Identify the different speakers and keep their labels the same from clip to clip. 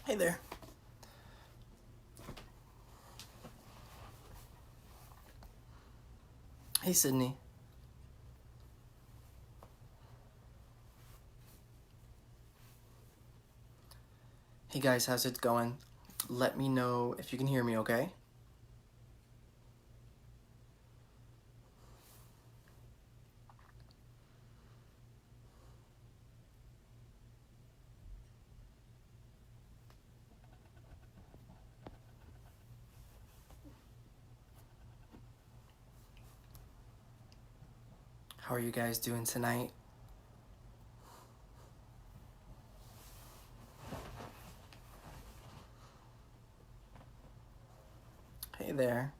Speaker 1: Hey there. Hey, Sydney. Hey guys, how's it going? Let me know if you can hear me, okay? How are you guys doing tonight? Hey there.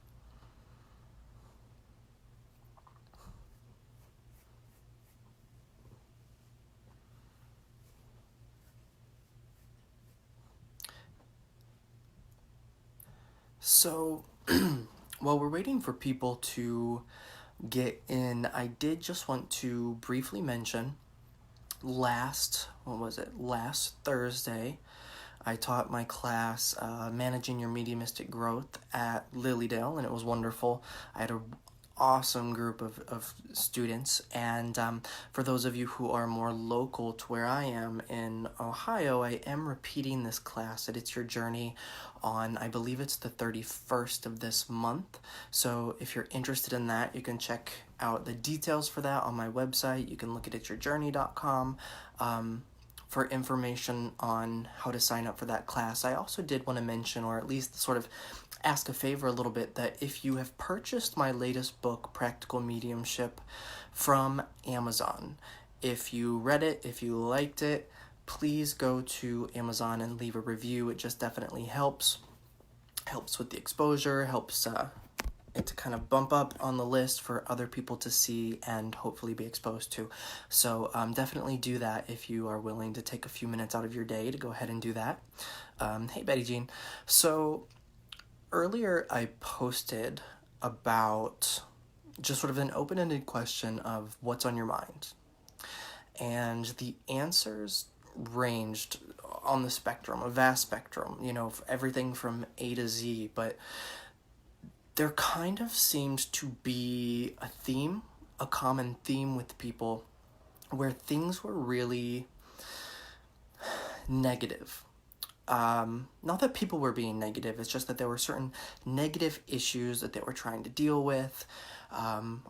Speaker 1: So, while we're waiting for people to get in, I did just want to briefly mention last Thursday, I taught my class Managing Your Mediumistic Growth at Lilydale, and it was wonderful. I had an awesome group of students, and for those of you who are more local to where I am in Ohio, I am repeating this class at It's Your Journey on, I believe it's the 31st of this month. So if you're interested in that, you can check out the details for that on my website. You can look at itsyourjourney.com. For information on how to sign up for that class. I also did want to mention, or at least sort of ask a favor a little bit, that if you have purchased my latest book, Practical Mediumship, from Amazon, if you read it, if you liked it, please go to Amazon and leave a review. It just definitely helps with the exposure, helps it to kind of bump up on the list for other people to see and hopefully be exposed to. So definitely do that if you are willing to take a few minutes out of your day to go ahead and do that. Hey, Betty Jean. So earlier I posted about just sort of an open-ended question of what's on your mind. And the answers ranged on the spectrum, a vast spectrum, everything from A to Z, but there kind of seemed to be a common theme with people where things were really negative. Not that people were being negative, it's just that there were certain negative issues that they were trying to deal with,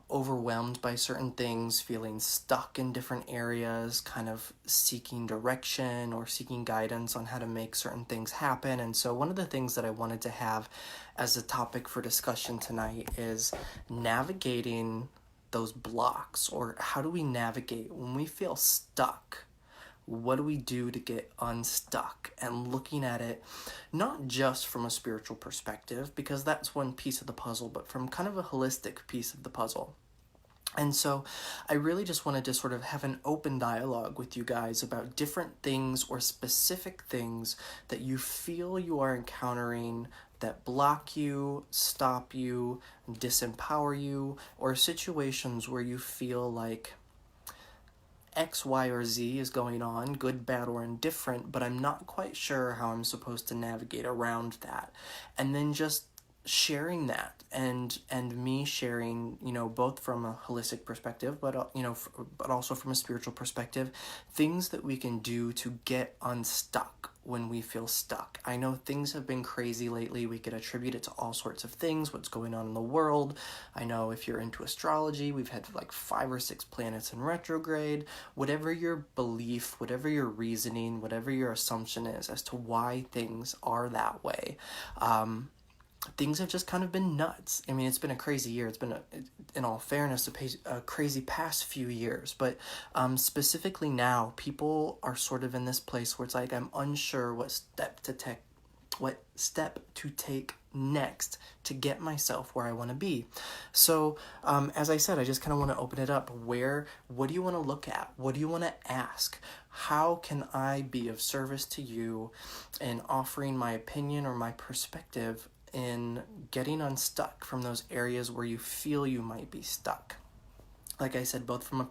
Speaker 1: overwhelmed by certain things, feeling stuck in different areas, kind of seeking direction or seeking guidance on how to make certain things happen. And so one of the things that I wanted to have as a topic for discussion tonight is navigating those blocks, or how do we navigate when we feel stuck? What do we do to get unstuck? And looking at it not just from a spiritual perspective, because that's one piece of the puzzle, but from kind of a holistic piece of the puzzle. And so I really just wanted to sort of have an open dialogue with you guys about different things or specific things that you feel you are encountering that block you, stop you, disempower you, or situations where you feel like X, Y, or Z is going on, good, bad, or indifferent, but I'm not quite sure how I'm supposed to navigate around that. And then just sharing that and me sharing, both from a holistic perspective, but but also from a spiritual perspective, things that we can do to get unstuck when we feel stuck. I know things have been crazy lately. We could attribute it to all sorts of things, what's going on in the world. I know if you're into astrology, we've had like 5 or 6 planets in retrograde. Whatever your belief, whatever your reasoning, whatever your assumption is as to why things are that way, things have just kind of been nuts. I mean, it's been a crazy year. It's been, in all fairness, a crazy past few years. But specifically now, people are sort of in this place where it's like, I'm unsure what step to take next to get myself where I want to be. So, as I said, I just kind of want to open it up. What do you want to look at? What do you want to ask? How can I be of service to you in offering my opinion or my perspective in getting unstuck from those areas where you feel you might be stuck? Like I said, both from a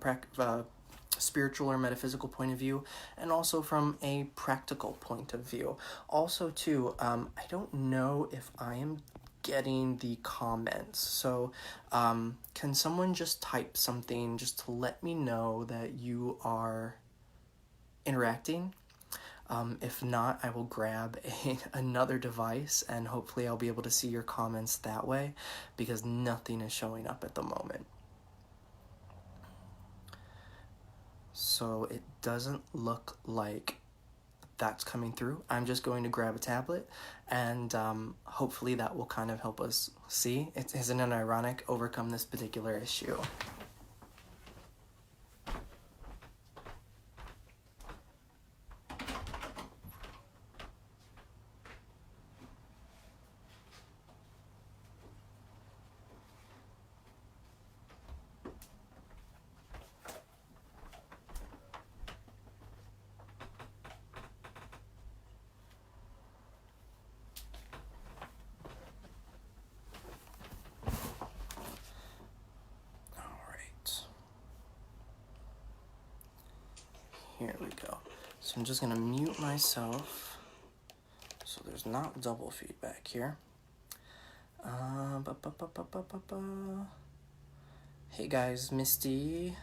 Speaker 1: spiritual or metaphysical point of view, and also from a practical point of view. Also, too, I don't know if I am getting the comments, so can someone just type something just to let me know that you are interacting? If not, I will grab another device and hopefully I'll be able to see your comments that way, because nothing is showing up at the moment. So it doesn't look like that's coming through. I'm just going to grab a tablet and hopefully that will kind of help us see. Isn't it ironic? Overcome this particular issue. Here we go. So I'm just gonna mute myself so there's not double feedback here. Hey guys, Misty,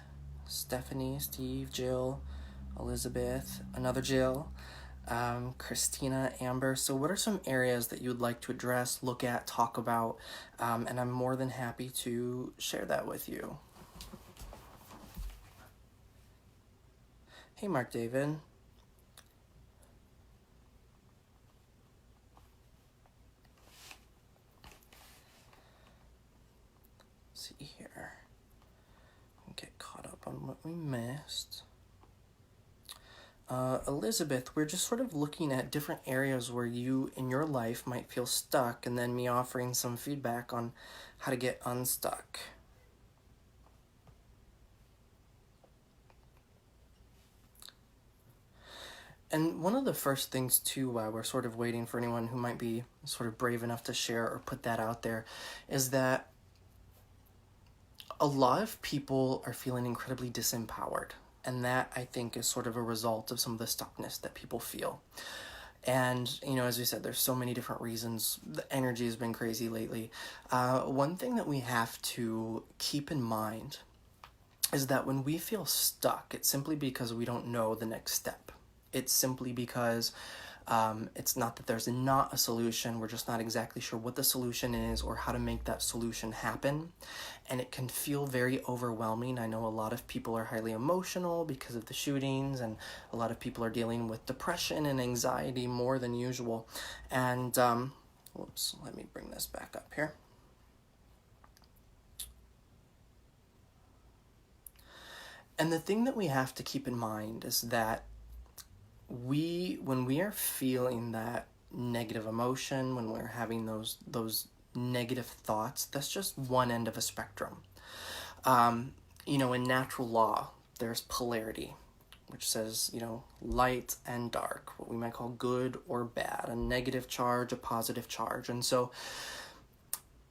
Speaker 1: Stephanie, Steve, Jill, Elizabeth, another Jill, Christina, Amber. So what are some areas that you would like to address, look at, talk about? And I'm more than happy to share that with you. Hey, Mark David. Let's see here. Get caught up on what we missed. Elizabeth, we're just sort of looking at different areas where you in your life might feel stuck, and then me offering some feedback on how to get unstuck. And one of the first things, too, while we're sort of waiting for anyone who might be sort of brave enough to share or put that out there, is that a lot of people are feeling incredibly disempowered. And that, I think, is sort of a result of some of the stuckness that people feel. And, you know, as we said, there's so many different reasons. The energy has been crazy lately. One thing that we have to keep in mind is that when we feel stuck, it's simply because we don't know the next step. It's simply because it's not that there's not a solution, we're just not exactly sure what the solution is or how to make that solution happen. And it can feel very overwhelming. I know a lot of people are highly emotional because of the shootings, and a lot of people are dealing with depression and anxiety more than usual. And, whoops, let me bring this back up here. And the thing that we have to keep in mind is that when we are feeling that negative emotion, when we're having those negative thoughts, that's just one end of a spectrum. You know, in natural law, there's polarity, which says, you know, light and dark, what we might call good or bad, a negative charge, a positive charge. And so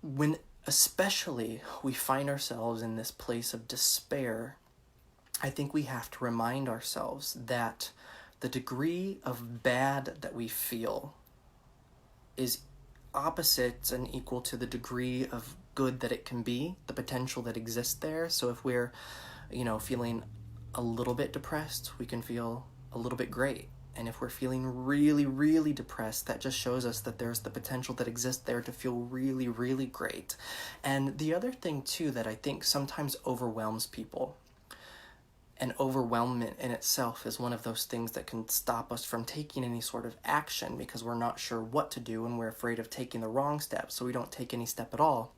Speaker 1: when especially we find ourselves in this place of despair, I think we have to remind ourselves that the degree of bad that we feel is opposite and equal to the degree of good that it can be, the potential that exists there. So if we're, you know, feeling a little bit depressed, we can feel a little bit great. And if we're feeling really, really depressed, that just shows us that there's the potential that exists there to feel really, really great. And the other thing, too, that I think sometimes overwhelms people, and overwhelmment in itself is one of those things that can stop us from taking any sort of action because we're not sure what to do and we're afraid of taking the wrong step, so we don't take any step at all.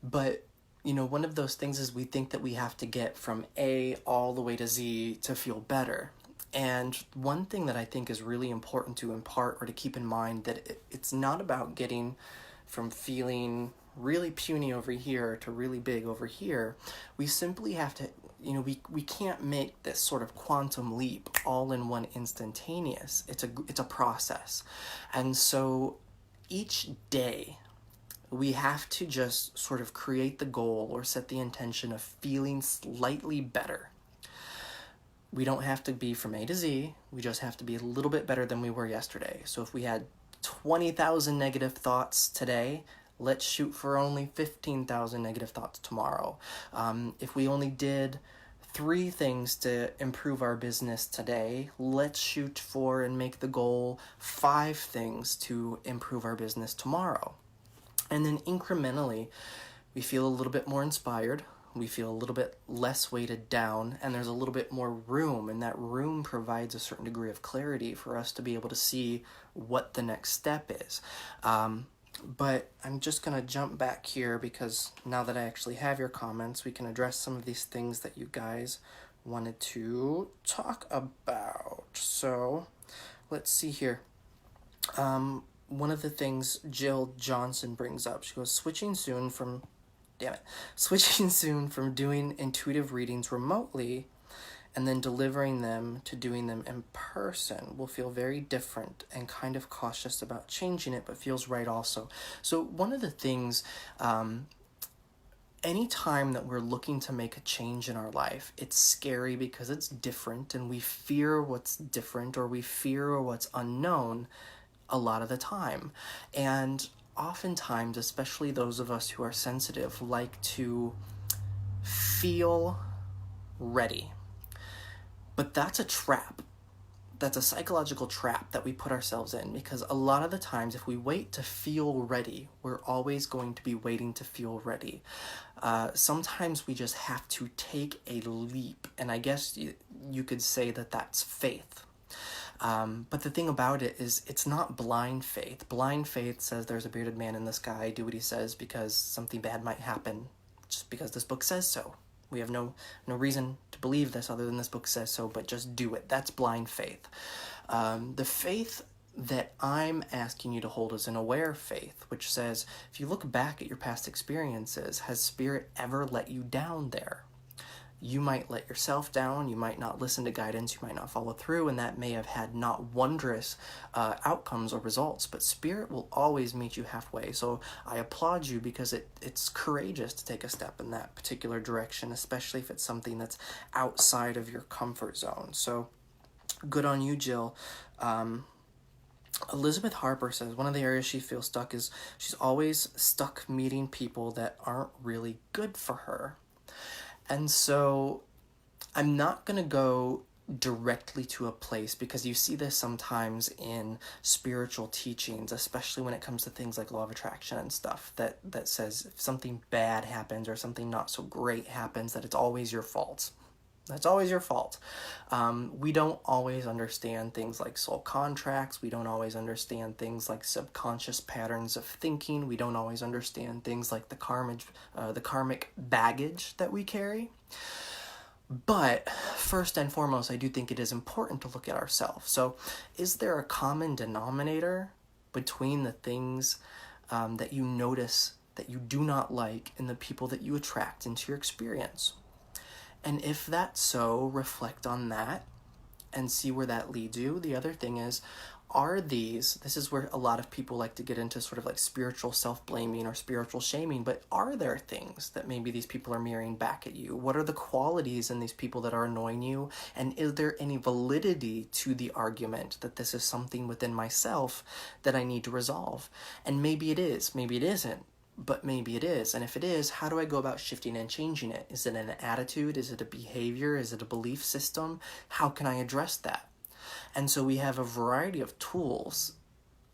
Speaker 1: But, you know, one of those things is we think that we have to get from A all the way to Z to feel better. And one thing that I think is really important to impart or to keep in mind, that it's not about getting from feeling really puny over here to really big over here. We simply have to, you know, we can't make this sort of quantum leap all in one instantaneous. It's a process. And so each day We have to just sort of create the goal or set the intention of feeling slightly better. We don't have to be from A to Z. We just have to be a little bit better than we were yesterday. So if we had 20,000 negative thoughts today, let's shoot for only 15,000 negative thoughts tomorrow. If we only did 3 things to improve our business today, let's shoot for and make the goal 5 things to improve our business tomorrow. And then incrementally, we feel a little bit more inspired, we feel a little bit less weighted down, and there's a little bit more room, and that room provides a certain degree of clarity for us to be able to see what the next step is. But I'm just going to jump back here because now that I actually have your comments, we can address some of these things that you guys wanted to talk about. So let's see here. One of the things Jill Johnson brings up, she goes, switching soon from doing intuitive readings remotely and then delivering them to doing them in person will feel very different, and kind of cautious about changing it, but feels right also. So one of the things, anytime that we're looking to make a change in our life, it's scary because it's different and we fear what's different, or we fear what's unknown a lot of the time. And oftentimes, especially those of us who are sensitive, like to feel ready. But that's a trap. That's a psychological trap that we put ourselves in, because a lot of the times if we wait to feel ready, we're always going to be waiting to feel ready. Sometimes we just have to take a leap, and I guess you could say that that's faith. But the thing about it is, it's not blind faith. Blind faith says there's a bearded man in the sky, do what he says because something bad might happen, just because this book says so. We have no reason to believe this other than this book says so, but just do it. That's blind faith. The faith that I'm asking you to hold is an aware faith, which says, if you look back at your past experiences, has Spirit ever let you down there? You might let yourself down, you might not listen to guidance, you might not follow through, and that may have had not wondrous outcomes or results, but Spirit will always meet you halfway. So I applaud you, because it's courageous to take a step in that particular direction, especially if it's something that's outside of your comfort zone. So good on you, Jill. Elizabeth Harper says one of the areas she feels stuck is she's always stuck meeting people that aren't really good for her. And so I'm not going to go directly to a place, because you see this sometimes in spiritual teachings, especially when it comes to things like law of attraction and stuff, that says if something bad happens or something not so great happens, that it's always your fault. That's always your fault. We don't always understand things like soul contracts. We don't always understand things like subconscious patterns of thinking. We don't always understand things like the karmic baggage that we carry. But first and foremost, I do think it is important to look at ourselves. So is there a common denominator between the things that you notice that you do not like in the people that you attract into your experience? And if that's so, reflect on that and see where that leads you. The other thing is, this is where a lot of people like to get into sort of like spiritual self-blaming or spiritual shaming, but are there things that maybe these people are mirroring back at you? What are the qualities in these people that are annoying you? And is there any validity to the argument that this is something within myself that I need to resolve? And maybe it is, maybe it isn't. But maybe it is. And if it is, how do I go about shifting and changing it? Is it an attitude? Is it a behavior? Is it a belief system? How can I address that? And so we have a variety of tools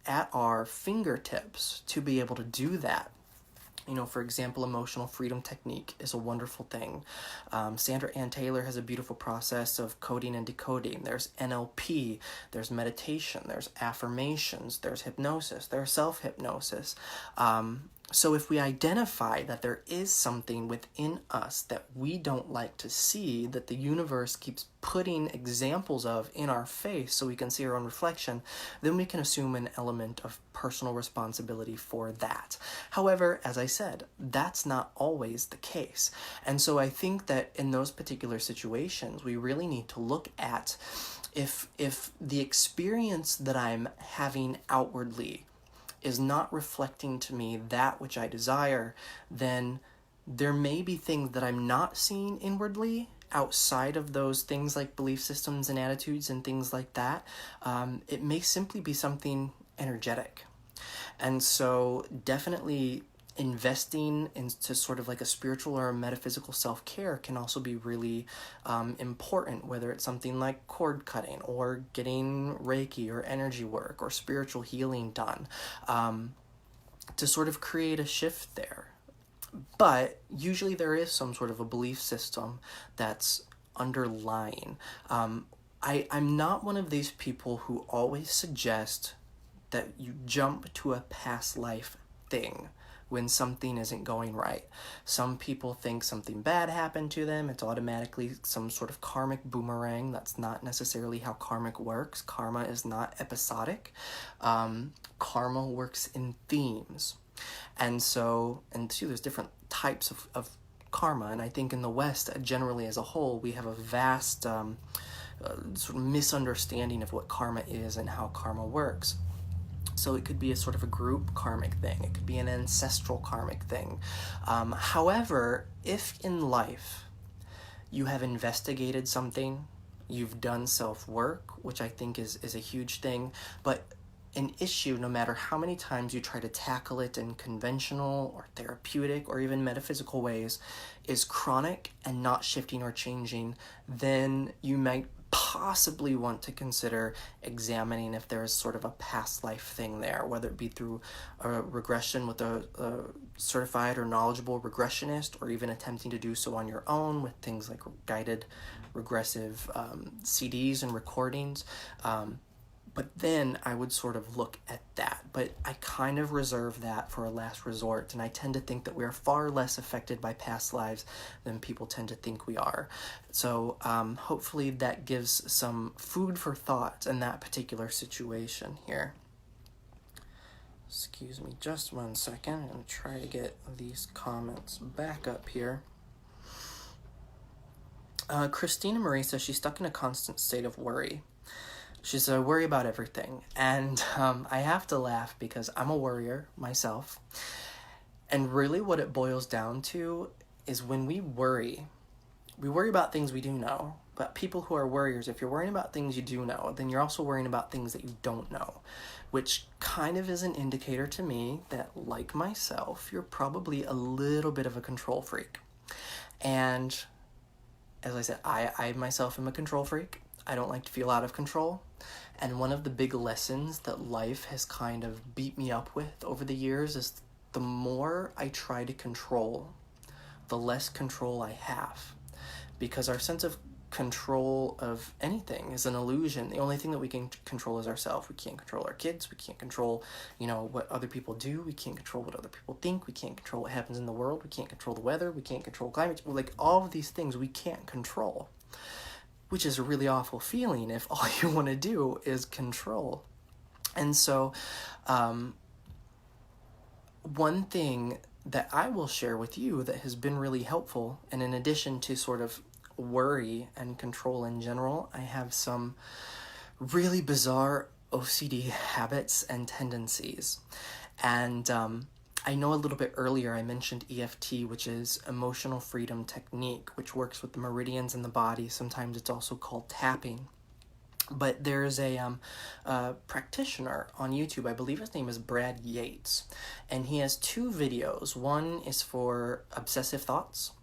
Speaker 1: at our fingertips to be able to do that. You know, for example, emotional freedom technique is a wonderful thing. Sandra Ann Taylor has a beautiful process of coding and decoding. There's NLP, there's meditation, there's affirmations, there's hypnosis, there's self-hypnosis. So if we identify that there is something within us that we don't like to see, that the universe keeps putting examples of in our face so we can see our own reflection, then we can assume an element of personal responsibility for that. However, as I said, that's not always the case. And so I think that in those particular situations, we really need to look at if the experience that I'm having outwardly is not reflecting to me that which I desire, then there may be things that I'm not seeing inwardly outside of those things like belief systems and attitudes and things like that. It may simply be something energetic. And so definitely investing into sort of like a spiritual or a metaphysical self-care can also be really important, whether it's something like cord cutting or getting Reiki or energy work or spiritual healing done, to sort of create a shift there. But usually there is some sort of a belief system that's underlying. I'm not one of these people who always suggest that you jump to a past life thing when something isn't going right. Some people think something bad happened to them. It's automatically some sort of karmic boomerang. That's not necessarily how karmic works. Karma is not episodic. Karma works in themes. And too, there's different types of karma. And I think in the West, generally as a whole, we have a vast sort of misunderstanding of what karma is and how karma works. So it could be a sort of a group karmic thing. It could be an ancestral karmic thing. However, if in life you have investigated something, you've done self-work, which I think is a huge thing, but an issue, no matter how many times you try to tackle it in conventional or therapeutic or even metaphysical ways, is chronic and not shifting or changing, then you might possibly want to consider examining if there is sort of a past life thing there, whether it be through a regression with a certified or knowledgeable regressionist, or even attempting to do so on your own with things like guided regressive CDs and recordings. But then I would sort of look at that. But I kind of reserve that for a last resort, and I tend to think that we are far less affected by past lives than people tend to think we are. So hopefully that gives some food for thought in that particular situation here. Excuse me just 1 second. I'm going to try to get these comments back up here. Christina Marie says she's stuck in a constant state of worry. She said, I worry about everything. And I have to laugh because I'm a worrier myself. And really what it boils down to is when we worry about things we do know. But people who are worriers, if you're worrying about things you do know, then you're also worrying about things that you don't know, which kind of is an indicator to me that, like myself, you're probably a little bit of a control freak. And as I said, I myself am a control freak. I don't like to feel out of control. And one of the big lessons that life has kind of beat me up with over the years is the more I try to control, the less control I have. Because our sense of control of anything is an illusion. The only thing that we can control is ourselves. We can't control our kids. We can't control, what other people do. We can't control what other people think. We can't control what happens in the world. We can't control the weather. We can't control climate. Like all of these things we can't control, which is a really awful feeling if all you want to do is control. And so one thing that I will share with you that has been really helpful, and in addition to sort of worry and control in general, I have some really bizarre OCD habits and tendencies. And I know a little bit earlier I mentioned EFT, which is Emotional Freedom Technique, which works with the meridians in the body. Sometimes it's also called tapping. But there's a practitioner on YouTube, I believe his name is Brad Yates, and he has 2 videos. One is for obsessive thoughts,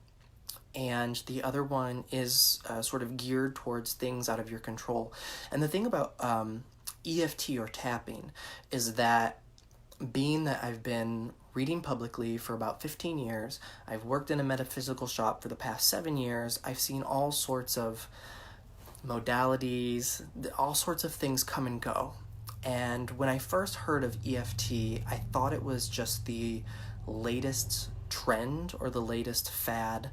Speaker 1: and the other one is sort of geared towards things out of your control. And the thing about EFT or tapping is that, being that I've been reading publicly for about 15 years, I've worked in a metaphysical shop for the past 7 years, I've seen all sorts of modalities, all sorts of things come and go. And when I first heard of EFT, I thought it was just the latest trend or the latest fad.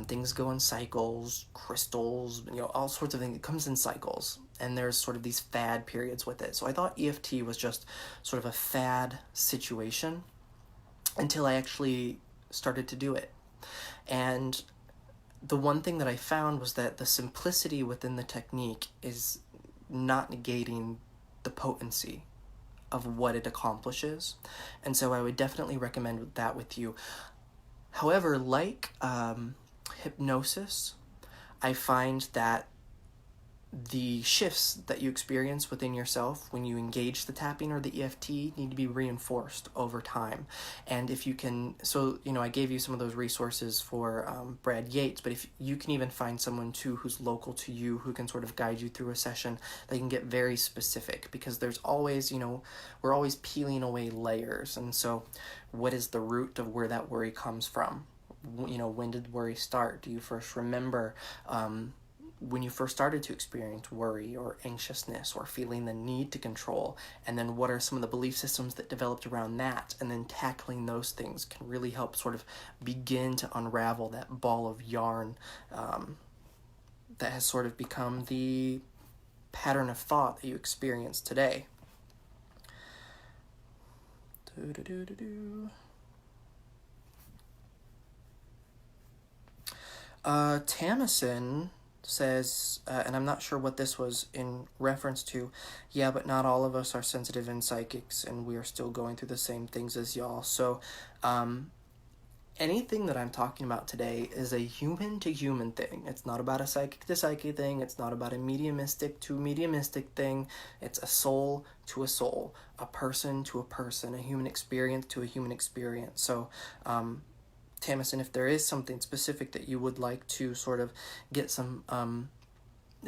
Speaker 1: Things go in cycles, crystals, all sorts of things. It comes in cycles, and there's sort of these fad periods with it. So I thought EFT was just sort of a fad situation until I actually started to do it. And the one thing that I found was that the simplicity within the technique is not negating the potency of what it accomplishes. And so I would definitely recommend that with you. However, like hypnosis, I find that the shifts that you experience within yourself when you engage the tapping or the EFT need to be reinforced over time. And if you can, so, I gave you some of those resources for Brad Yates, but if you can even find someone too who's local to you who can sort of guide you through a session, they can get very specific, because there's always, we're always peeling away layers. And so what is the root of where that worry comes from? When did worry start? Do you first remember when you first started to experience worry or anxiousness or feeling the need to control? And then what are some of the belief systems that developed around that? And then tackling those things can really help sort of begin to unravel that ball of yarn that has sort of become the pattern of thought that you experience today. Tamison says, and I'm not sure what this was in reference to, yeah, but not all of us are sensitive and psychics, and we are still going through the same things as y'all. So anything that I'm talking about today is a human to human thing. It's not about a psychic to psychic thing. It's not about a mediumistic to mediumistic thing. It's a soul to a soul, a person to a person, a human experience to a human experience. So Tamison, if there is something specific that you would like to sort of get some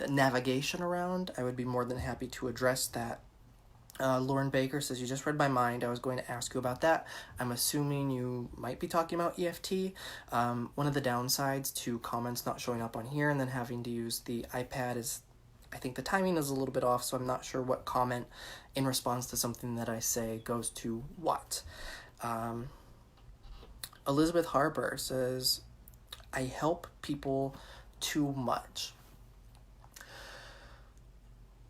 Speaker 1: navigation around, I would be more than happy to address that. Lauren Baker says, you just read my mind. I was going to ask you about that. I'm assuming you might be talking about EFT. One of the downsides to comments not showing up on here and then having to use the iPad is, I think the timing is a little bit off, so I'm not sure what comment in response to something that I say goes to what. Elizabeth Harper says, I help people too much.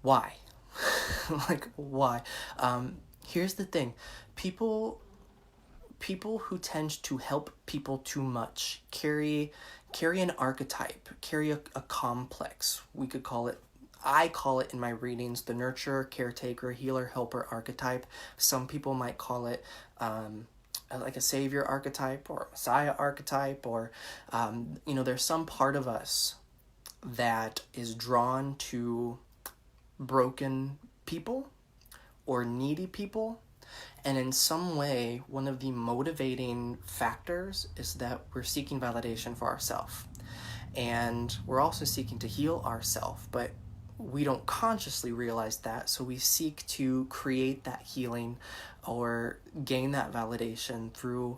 Speaker 1: Why? Like, why? Here's the thing. People who tend to help people too much carry an archetype, carry a complex. We could call it, I call it in my readings, the nurturer, caretaker, healer, helper archetype. Some people might call it like a savior archetype or a messiah archetype, or there's some part of us that is drawn to broken people or needy people, and in some way one of the motivating factors is that we're seeking validation for ourselves, and we're also seeking to heal ourselves, but we don't consciously realize that, so we seek to create that healing or gain that validation through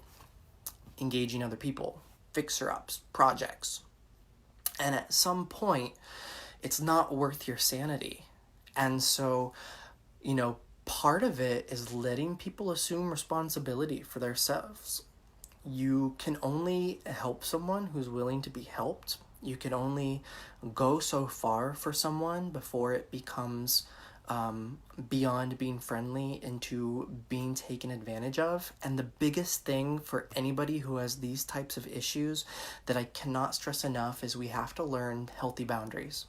Speaker 1: engaging other people, fixer-ups, projects. And at some point, it's not worth your sanity. And so, part of it is letting people assume responsibility for themselves. You can only help someone who's willing to be helped. You can only go so far for someone before it becomes beyond being friendly into being taken advantage of. And the biggest thing for anybody who has these types of issues that I cannot stress enough is we have to learn healthy boundaries.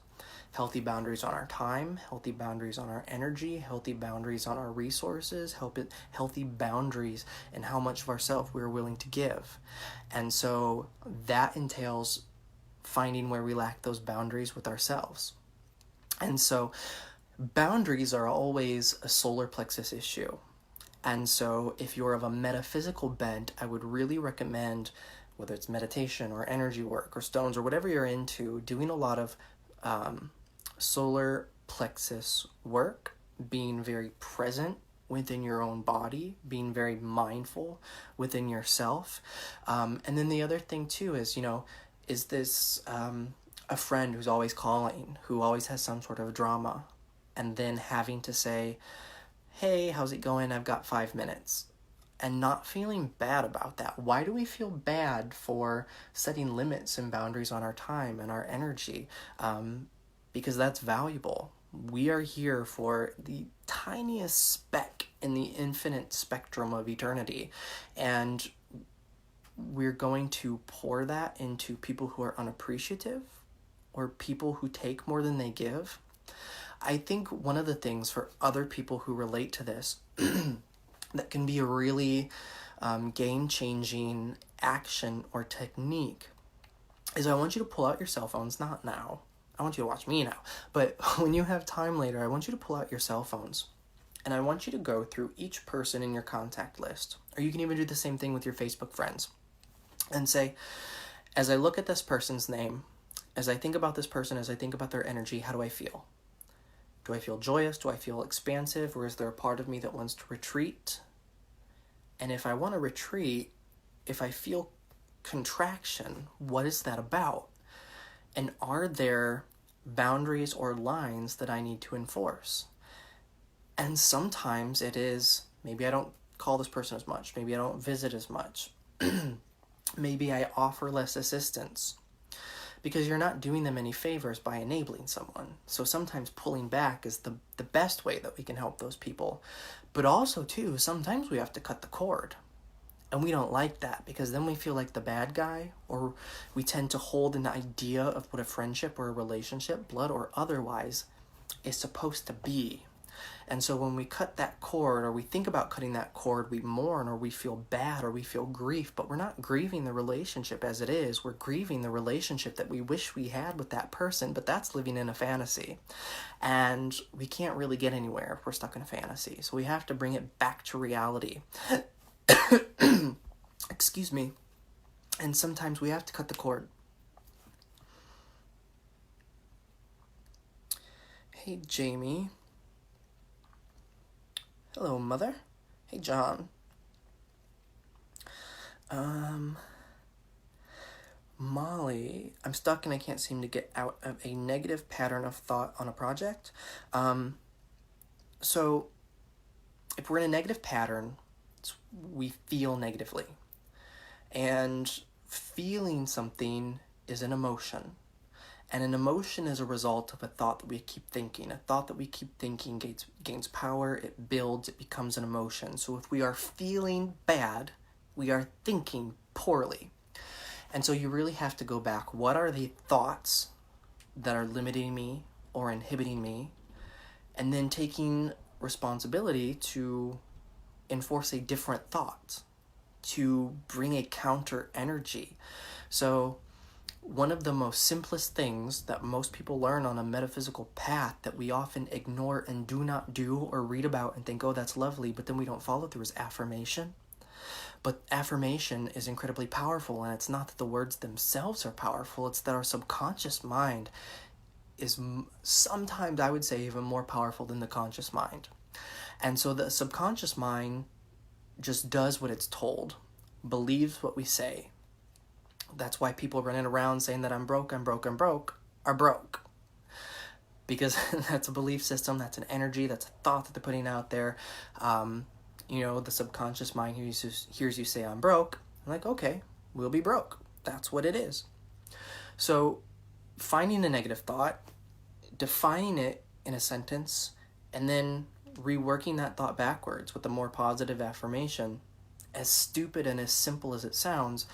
Speaker 1: Healthy boundaries on our time, healthy boundaries on our energy, healthy boundaries on our resources, healthy boundaries in how much of ourselves we're willing to give. And so that entails finding where we lack those boundaries with ourselves. And so boundaries are always a solar plexus issue. And so if you're of a metaphysical bent, I would really recommend, whether it's meditation or energy work or stones or whatever you're into, doing a lot of solar plexus work, being very present within your own body, being very mindful within yourself. And then the other thing too is, is this a friend who's always calling, who always has some sort of drama, and then having to say, hey, how's it going? I've got 5 minutes. And not feeling bad about that. Why do we feel bad for setting limits and boundaries on our time and our energy? Because that's valuable. We are here for the tiniest speck in the infinite spectrum of eternity. And we're going to pour that into people who are unappreciative or people who take more than they give. I think one of the things for other people who relate to this, that can be a really game-changing action or technique is I want you to pull out your cell phones, not now. I want you to watch me now. But when you have time later, I want you to pull out your cell phones. And I want you to go through each person in your contact list. Or you can even do the same thing with your Facebook friends. And say, as I look at this person's name, as I think about this person, as I think about their energy, how do I feel? Do I feel joyous? Do I feel expansive? Or is there a part of me that wants to retreat? And if I want to retreat, if I feel contraction, what is that about? And are there boundaries or lines that I need to enforce? And sometimes it is, maybe I don't call this person as much. Maybe I don't visit as much. Maybe I offer less assistance. Because you're not doing them any favors by enabling someone. So sometimes pulling back is the best way that we can help those people. But also, too, sometimes we have to cut the cord. And we don't like that because then we feel like the bad guy, or we tend to hold an idea of what a friendship or a relationship, blood or otherwise, is supposed to be. And so when we cut that cord, or we think about cutting that cord, we mourn, or we feel bad, or we feel grief, but we're not grieving the relationship as it is. We're grieving the relationship that we wish we had with that person, but that's living in a fantasy. And we can't really get anywhere if we're stuck in a fantasy. So we have to bring it back to reality. Excuse me. And sometimes we have to cut the cord. Hey, Jamie. Hello, Mother. Hey, John. Molly, I'm stuck and I can't seem to get out of a negative pattern of thought on a project. So, if we're in a negative pattern, we feel negatively. And feeling something is an emotion. And an emotion is a result of a thought that we keep thinking. A thought that we keep thinking gains power, it builds, it becomes an emotion. So if we are feeling bad, we are thinking poorly. And so you really have to go back. What are the thoughts that are limiting me or inhibiting me? And then taking responsibility to enforce a different thought, to bring a counter energy. So one of the most simplest things that most people learn on a metaphysical path that we often ignore and do not do or read about and think, oh, that's lovely, but then we don't follow through is affirmation. But affirmation is incredibly powerful, and it's not that the words themselves are powerful, it's that our subconscious mind is sometimes, I would say, even more powerful than the conscious mind. And so the subconscious mind just does what it's told, believes what we say. That's why people running around saying that I'm broke, are broke. Because that's a belief system, that's an energy, that's a thought that they're putting out there. The subconscious mind hears you say I'm broke. I'm like, okay, we'll be broke. That's what it is. So finding a negative thought, defining it in a sentence, and then reworking that thought backwards with a more positive affirmation, as stupid and as simple as it sounds,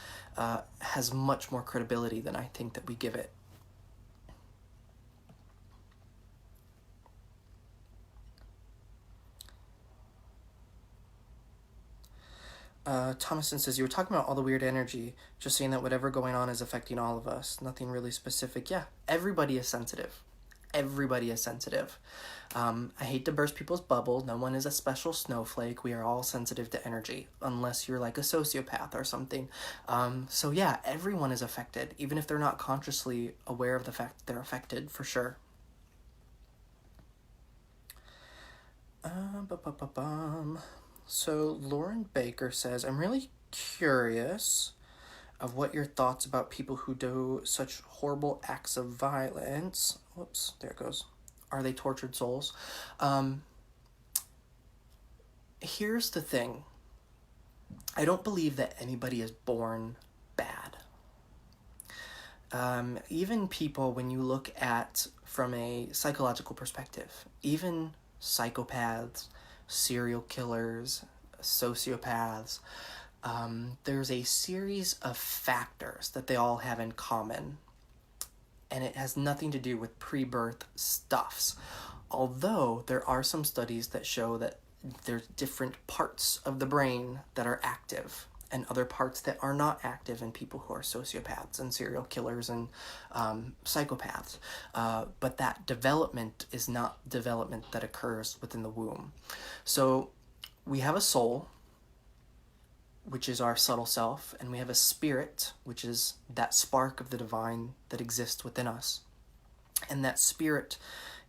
Speaker 1: has much more credibility than I think that we give it. Thomason says, you were talking about all the weird energy, just saying that whatever going on is affecting all of us. Nothing really specific. Yeah, everybody is sensitive. Everybody is sensitive. I hate to burst people's bubble. No one is a special snowflake. We are all sensitive to energy, unless you're like a sociopath or something. So yeah, everyone is affected, even if they're not consciously aware of the fact that they're affected, for sure. So Lauren Baker says, I'm really curious of what your thoughts about people who do such horrible acts of violence. Whoops, there it goes. Are they tortured souls? Here's the thing. I don't believe that anybody is born bad. Even people, when you look at from a psychological perspective, even psychopaths, serial killers, sociopaths, there's a series of factors that they all have in common, and it has nothing to do with pre-birth stuffs. Although there are some studies that show that there's different parts of the brain that are active and other parts that are not active in people who are sociopaths and serial killers and psychopaths. But that development is not development that occurs within the womb. So we have a soul, which is our subtle self, and we have a spirit, which is that spark of the divine that exists within us. And that spirit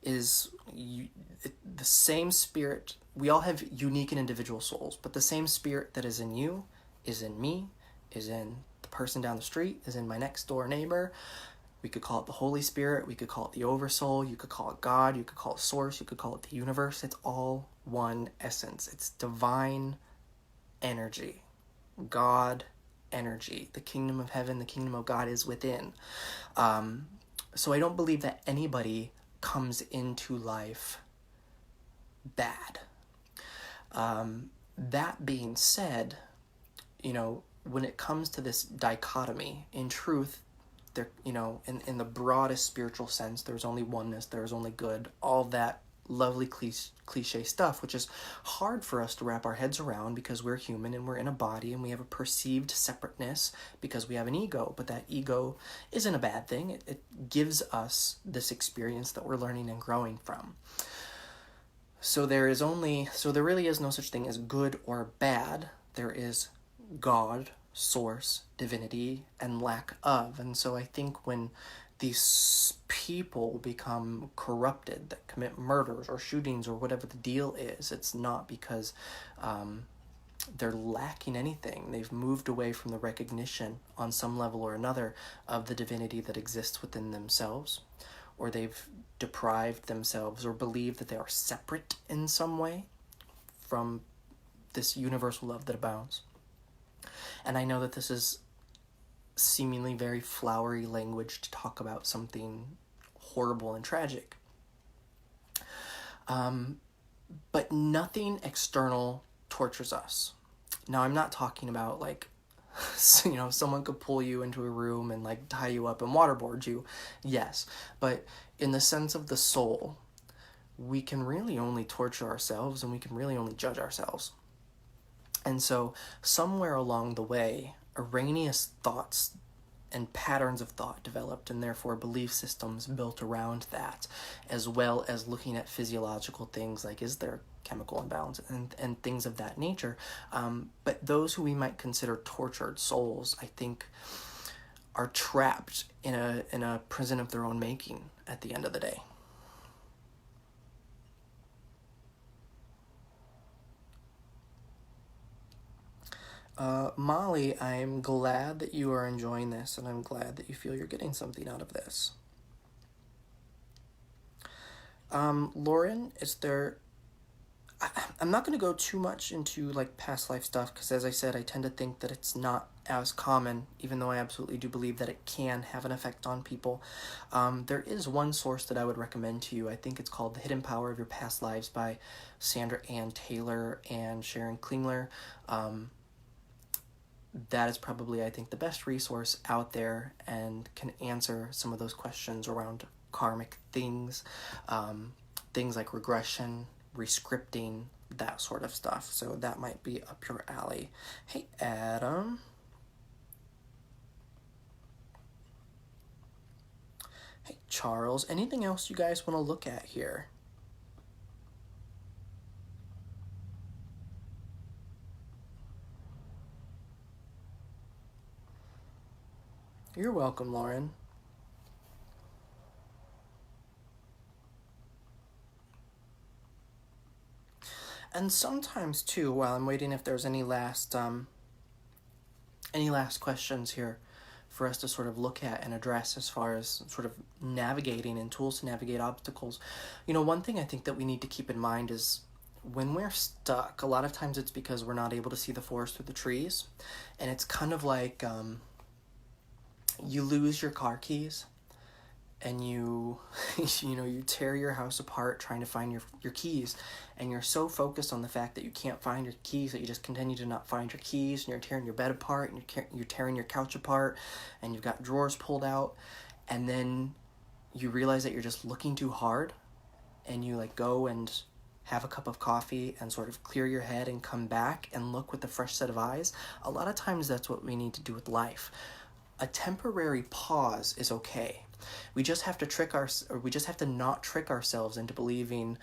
Speaker 1: is the same spirit. We all have unique and individual souls, but the same spirit that is in you is in me, is in the person down the street, is in my next door neighbor. We could call it the Holy Spirit, we could call it the Oversoul, you could call it God, you could call it Source, you could call it the universe. It's all one essence. It's divine energy, God energy. The kingdom of heaven, the kingdom of God is within. So I don't believe that anybody comes into life bad. That being said, when it comes to this dichotomy, in truth, there, in the broadest spiritual sense, there's only oneness, there's only good, all that lovely cliche stuff, which is hard for us to wrap our heads around because we're human and we're in a body and we have a perceived separateness because we have an ego. But that ego isn't a bad thing. It gives us this experience that we're learning and growing from. So there really is no such thing as good or bad. There is God, source, divinity, and lack of. And so I think when these people become corrupted, that commit murders or shootings or whatever the deal is, it's not because they're lacking anything. They've moved away from the recognition on some level or another of the divinity that exists within themselves, or they've deprived themselves or believe that they are separate in some way from this universal love that abounds. And I know that this is seemingly very flowery language to talk about something horrible and tragic. But nothing external tortures us. Now, I'm not talking about someone could pull you into a room and tie you up and waterboard you. Yes, but in the sense of the soul, we can really only torture ourselves and we can really only judge ourselves. And so somewhere along the way, erroneous thoughts and patterns of thought developed, and therefore belief systems built around that, as well as looking at physiological things like, is there chemical imbalance and things of that nature. But those who we might consider tortured souls, I think, are trapped in a prison of their own making at the end of the day. Molly, I'm glad that you are enjoying this, and I'm glad that you feel you're getting something out of this. Lauren, I'm not going to go too much into past life stuff because, as I said, I tend to think that it's not as common, even though I absolutely do believe that it can have an effect on people. There is one source that I would recommend to you. I think it's called The Hidden Power of Your Past Lives by Sandra Ann Taylor and Sharon Klingler. That is probably, I think, the best resource out there and can answer some of those questions around karmic things, things like regression, rescripting, that sort of stuff. So that might be up your alley. Hey, Adam. Hey, Charles. Anything else you guys want to look at here? You're welcome, Lauren. And sometimes too, while I'm waiting, if there's any last questions here for us to sort of look at and address as far as sort of navigating and tools to navigate obstacles. One thing I think that we need to keep in mind is when we're stuck, a lot of times it's because we're not able to see the forest through the trees. And it's kind of like you lose your car keys and you tear your house apart trying to find your keys, and you're so focused on the fact that you can't find your keys that you just continue to not find your keys, and you're tearing your bed apart, and you're tearing your couch apart, and you've got drawers pulled out, and then you realize that you're just looking too hard, and you go and have a cup of coffee and sort of clear your head and come back and look with a fresh set of eyes, a lot of times that's what we need to do with life. A temporary pause is okay. We just have to not trick ourselves into believing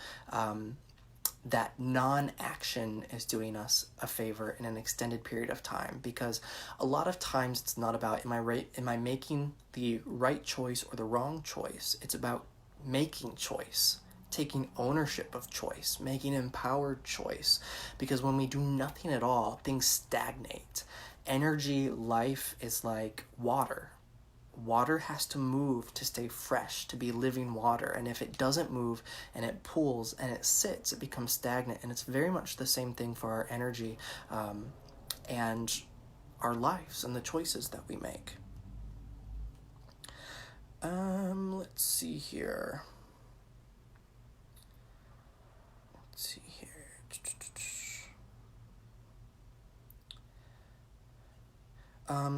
Speaker 1: that non-action is doing us a favor in an extended period of time, because a lot of times it's not about am I making the right choice or the wrong choice. It's about making choice, taking ownership of choice, making empowered choice, because when we do nothing at all, things stagnate. Energy, life is like water. Water has to move to stay fresh, to be living water. And if it doesn't move and it pools and it sits, it becomes stagnant. And it's very much the same thing for our energy and our lives and the choices that we make. Let's see here.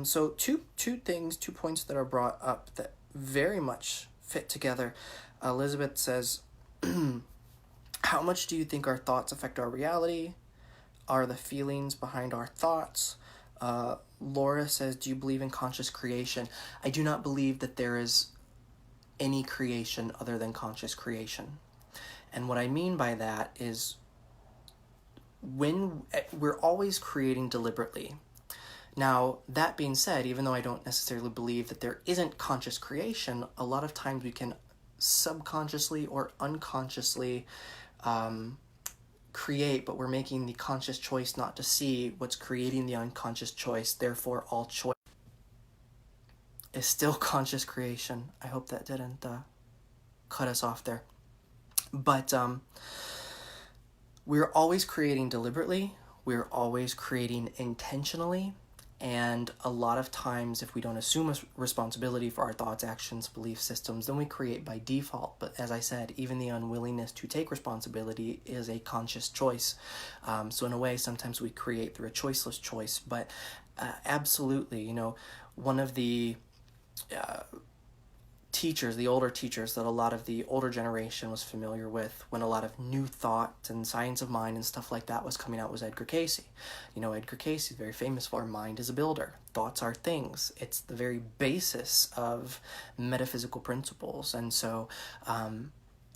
Speaker 1: So two points that are brought up that very much fit together. Elizabeth says, how much do you think our thoughts affect our reality? Are the feelings behind our thoughts? Laura says, do you believe in conscious creation? I do not believe that there is any creation other than conscious creation. And what I mean by that is when we're always creating deliberately. Now, that being said, even though I don't necessarily believe that there isn't conscious creation, a lot of times we can subconsciously or unconsciously create, but we're making the conscious choice not to see what's creating the unconscious choice. Therefore, all choice is still conscious creation. I hope that didn't cut us off there. But we're always creating deliberately. We're always creating intentionally. And a lot of times, if we don't assume a responsibility for our thoughts, actions, belief systems, then we create by default. But as I said, even the unwillingness to take responsibility is a conscious choice. So in a way, sometimes we create through a choiceless choice. But absolutely, one of the teachers, the older teachers that a lot of the older generation was familiar with when a lot of new thought and science of mind and stuff like that was coming out was Edgar Cayce. Edgar Cayce is very famous for mind is a builder. Thoughts are things. It's the very basis of metaphysical principles. And so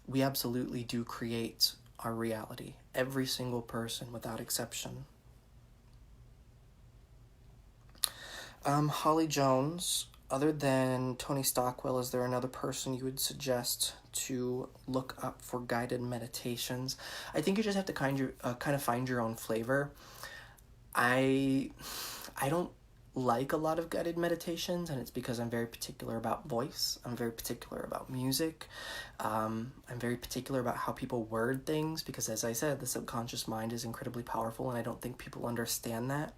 Speaker 1: we absolutely do create our reality. Every single person without exception. Holly Jones, other than Tony Stockwell, is there another person you would suggest to look up for guided meditations? I think you just have to kind of find your own flavor. I don't like a lot of guided meditations, and it's because I'm very particular about voice. I'm very particular about music. I'm very particular about how people word things, because as I said, the subconscious mind is incredibly powerful, and I don't think people understand that.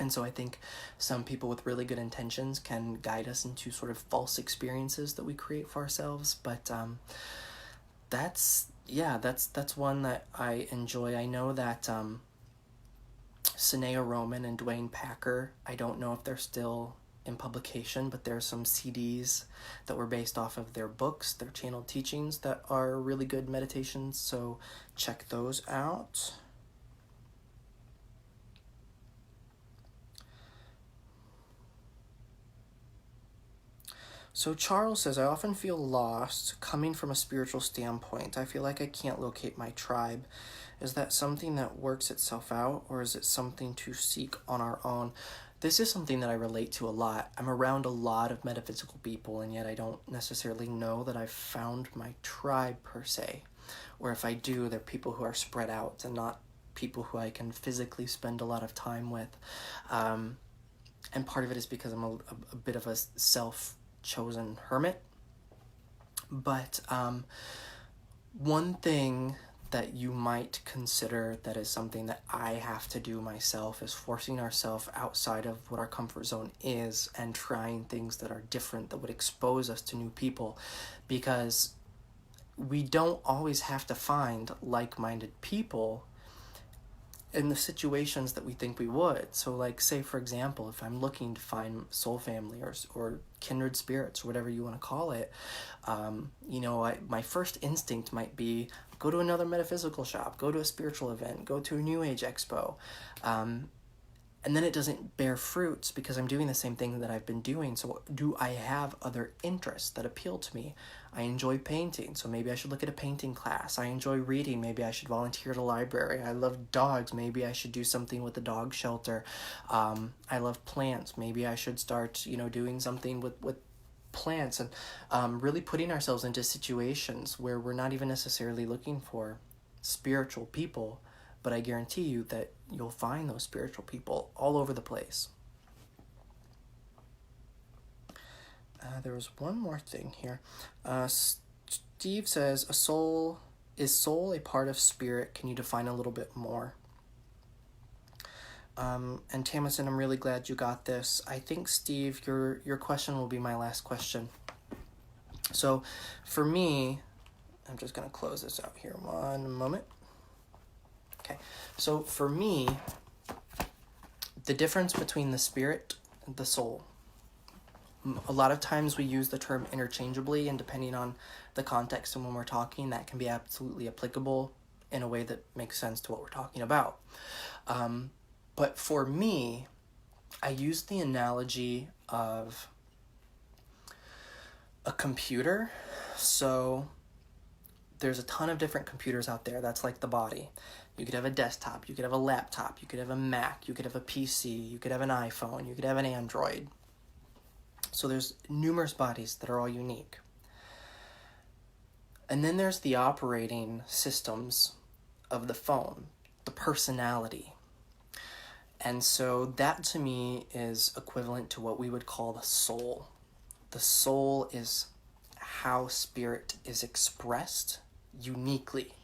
Speaker 1: And so I think some people with really good intentions can guide us into sort of false experiences that we create for ourselves. But that's one that I enjoy. I know that Sanea Roman and Dwayne Packer, I don't know if they're still in publication, but there's some CDs that were based off of their books, their channeled teachings, that are really good meditations. So check those out. So Charles says, I often feel lost coming from a spiritual standpoint. I feel like I can't locate my tribe. Is that something that works itself out, or is it something to seek on our own? This is something that I relate to a lot. I'm around a lot of metaphysical people, and yet I don't necessarily know that I've found my tribe per se. Or if I do, they're people who are spread out and not people who I can physically spend a lot of time with. And part of it is because I'm a bit of a self-chosen hermit. But one thing that you might consider that is something that I have to do myself is forcing ourselves outside of what our comfort zone is and trying things that are different, that would expose us to new people, because we don't always have to find like-minded people in the situations that we think we would. So like, say for example, if I'm looking to find soul family or kindred spirits or whatever you want to call it, my first instinct might be Go to another metaphysical shop, go to a spiritual event, go to a New Age expo. And then it doesn't bear fruits because I'm doing the same thing that I've been doing. So do I have other interests that appeal to me? I enjoy painting, so maybe I should look at a painting class. I enjoy reading, maybe I should volunteer at a library. I love dogs, maybe I should do something with the dog shelter. I love plants, maybe I should start, doing something with plants, and really putting ourselves into situations where we're not even necessarily looking for spiritual people, but I guarantee you that you'll find those spiritual people all over the place. There was one more thing here. Steve says, is soul a part of spirit? Can you define a little bit more? And Tamison, I'm really glad you got this. I think, Steve, your question will be my last question. So for me, I'm just going to close this out here one moment. Okay, so for me, the difference between the spirit and the soul, a lot of times we use the term interchangeably, and depending on the context and when we're talking, that can be absolutely applicable in a way that makes sense to what we're talking about. But for me, I use the analogy of a computer. So there's a ton of different computers out there. That's like the body. You could have a desktop, you could have a laptop, you could have a Mac, you could have a PC, you could have an iPhone, you could have an Android. So there's numerous bodies that are all unique. And then there's the operating systems of the phone, the personality. And so that to me is equivalent to what we would call the soul. The soul is how spirit is expressed uniquely.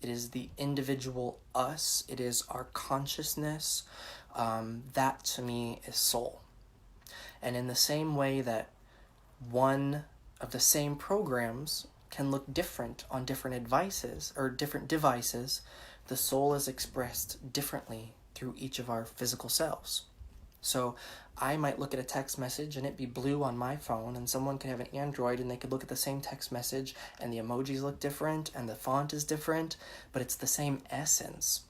Speaker 1: It is the individual us. It is our consciousness. That to me is soul. And in the same way that one of the same programs can look different on different devices, the soul is expressed differently through each of our physical selves. So I might look at a text message and it be blue on my phone, and someone could have an Android and they could look at the same text message and the emojis look different and the font is different, but it's the same essence,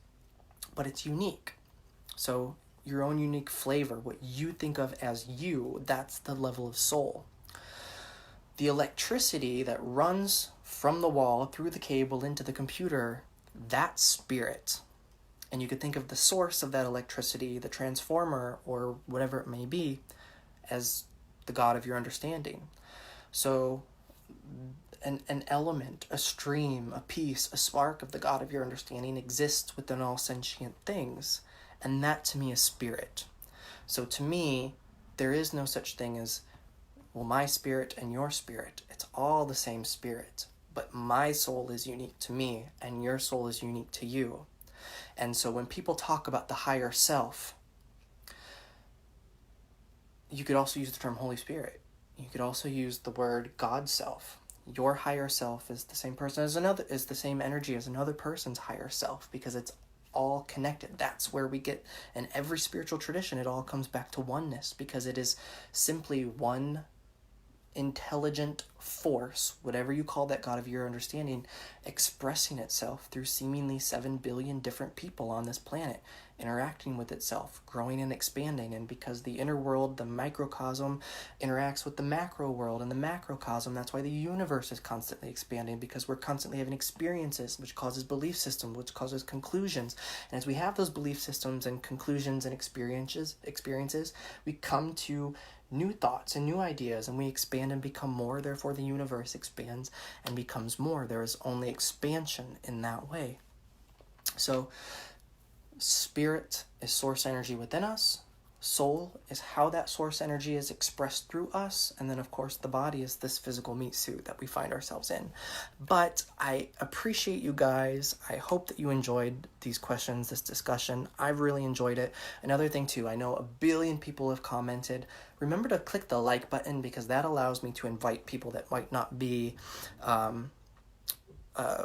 Speaker 1: but it's unique. So your own unique flavor, what you think of as you, that's the level of soul. The electricity that runs from the wall through the cable into the computer, that's spirit. And you could think of the source of that electricity, the transformer, or whatever it may be, as the God of your understanding. So an element, a stream, a piece, a spark of the God of your understanding exists within all sentient things. And that to me is spirit. So to me, there is no such thing as, well, my spirit and your spirit. It's all the same spirit. But my soul is unique to me, and your soul is unique to you. And so when people talk about the higher self, you could also use the term Holy Spirit. You could also use the word God self. Your higher self is the same person as another, is the same energy as another person's higher self, because it's all connected. That's where we get, in every spiritual tradition, it all comes back to oneness, because it is simply one intelligent force, whatever you call that God of your understanding, expressing itself through seemingly 7 billion different people on this planet, interacting with itself, growing and expanding. And because the inner world, the microcosm, interacts with the macro world and the macrocosm, that's why the universe is constantly expanding, because we're constantly having experiences, which causes belief systems, which causes conclusions. And as we have those belief systems and conclusions and experiences, we come to new thoughts and new ideas, and we expand and become more. Therefore, the universe expands and becomes more. There is only expansion in that way. So, spirit is source energy within us. Soul is how that source energy is expressed through us. And then, of course, the body is this physical meat suit that we find ourselves in. But I appreciate you guys. I hope that you enjoyed these questions, this discussion. I've really enjoyed it. Another thing, too, I know 1 billion people have commented. Remember to click the like button, because that allows me to invite people that might not be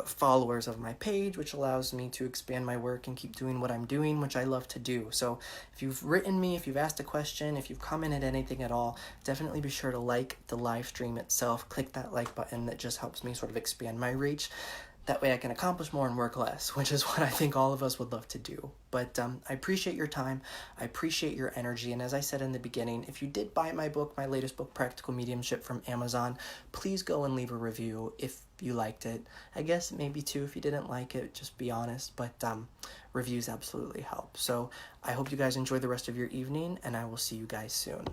Speaker 1: followers of my page, which allows me to expand my work and keep doing what I'm doing, which I love to do. So if you've written me, if you've asked a question, if you've commented anything at all, definitely be sure to like the live stream itself. Click that like button. That just helps me sort of expand my reach. That way I can accomplish more and work less, which is what I think all of us would love to do. But I appreciate your time. I appreciate your energy. And as I said in the beginning, if you did buy my book, my latest book, Practical Mediumship, from Amazon, please go and leave a review if you liked it. I guess maybe two if you didn't like it, just be honest. But reviews absolutely help. So I hope you guys enjoy the rest of your evening, and I will see you guys soon.